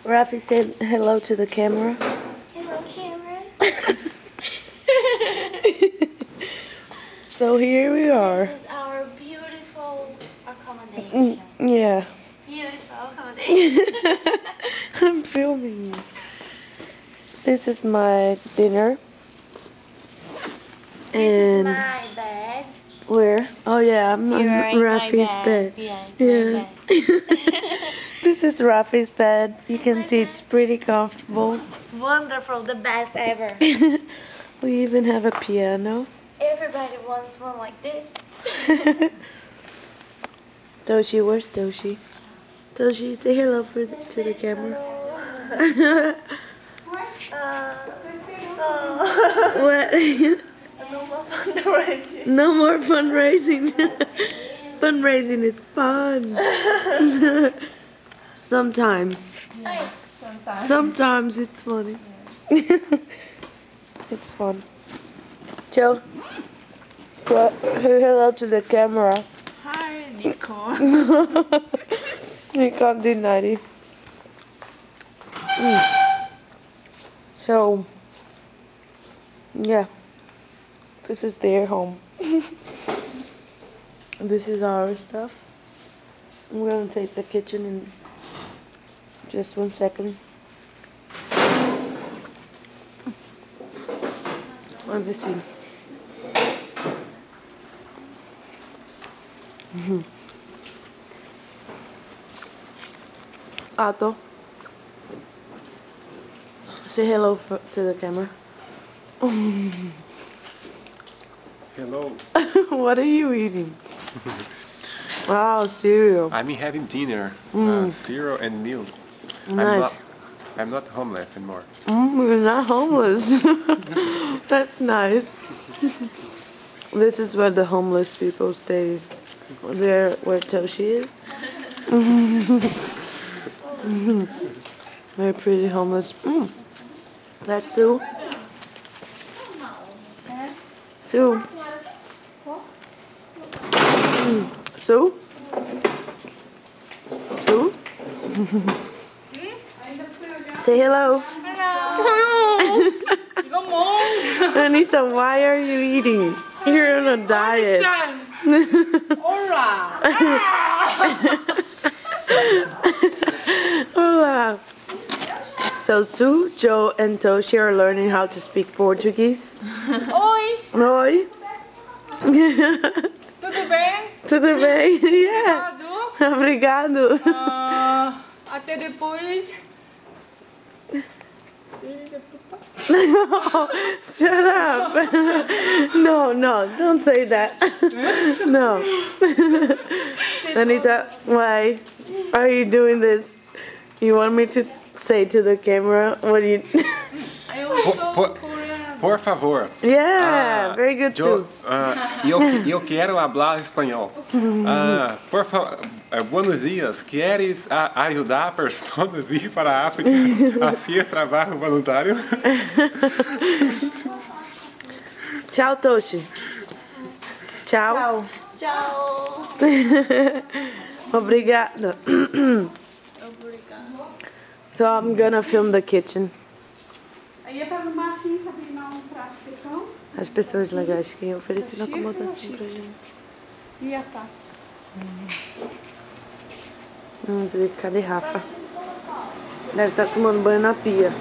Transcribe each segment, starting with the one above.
Rafi said hello to the camera. Hello, camera. So here we are. This is our beautiful accommodation. Yeah. Beautiful accommodation. I'm filming you. This is my dinner. This is my bed. Where? Oh yeah, I'm on You're in Rafi's my bed. Yeah. This is Rafi's bed. You can see it's pretty comfortable. Wonderful, the best ever. We even have a piano. Everybody wants one like this. Toshi, where's Toshi? Toshi, say hello to the camera. What? No more fundraising. Fundraising is fun. Sometimes. Sometimes it's funny. It's fun. Joe, hello to the camera. Hi, Nico. Nikon D90. So, yeah. This is their home. This is our stuff. I'm gonna take the kitchen in just 1 second. Let me see. Otto, say hello to the camera. Hello. What are you eating? Wow, cereal. I'm having dinner. Cereal and milk. Nice. I'm not homeless anymore. You're not homeless. That's nice. This is where the homeless people stay. There, where Toshi is. Very pretty homeless. That's Sue. Sue. Sue? Sue? Say hello. Anita, why are you eating? You're on a diet. Hola. Hola. So Sue, Joe, and Toshi are learning how to speak Portuguese. Oi, Oi. tudo bem? Tudo bem? Yeah. Obrigado. Obrigado. Até depois. No, shut up. No, don't say that. No. Anita, why are you doing this? You want me to say to the camera what you... Eu sou coreana. Por favor. Yeah, very good too. Eu quero hablar espanhol. Por favor, buenos dias. Queres ajudar pessoas a ir para a África a fazer trabalho voluntário? Tchau, Toshi. Tchau. Ciao. Obrigada. So I'm gonna film the kitchen. Aí é pra arrumar assim, sabe, arrumar prato de pão. As pessoas legais que ofereceram acomodação pra gente. E a taça. Vamos ver, cadê Rafa? Deve estar tomando banho na pia.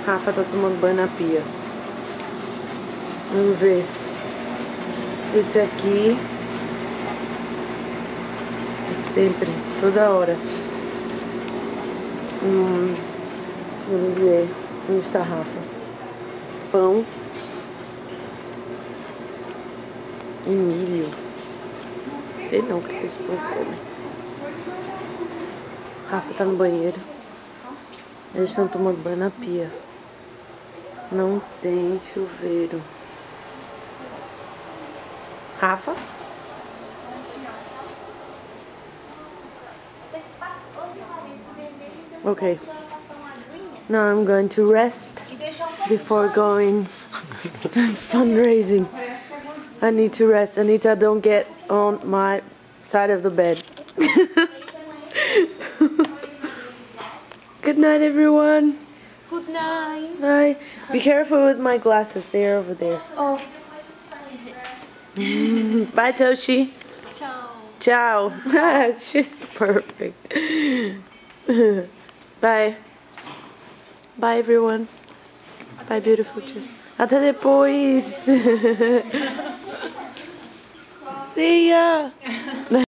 Rafa tá tomando banho na pia. Vamos ver. Esse aqui é sempre, toda hora. Vamos ver. Onde está Rafa? Pão e milho. Sei não o que esse povo come. Rafa tá no banheiro. Eles estão tomando banho na pia. Não tem chuveiro. Rafa? Okay. Now I'm going to rest before going fundraising. I need to rest. Anita, don't get on my side of the bed. Good night, everyone. Good night. Bye. Be careful with my glasses. They're over there. Oh, Bye, Toshi. ciao. Ciao. She's perfect. Bye. Bye, everyone. Bye, beautiful juice. Até depois. See ya.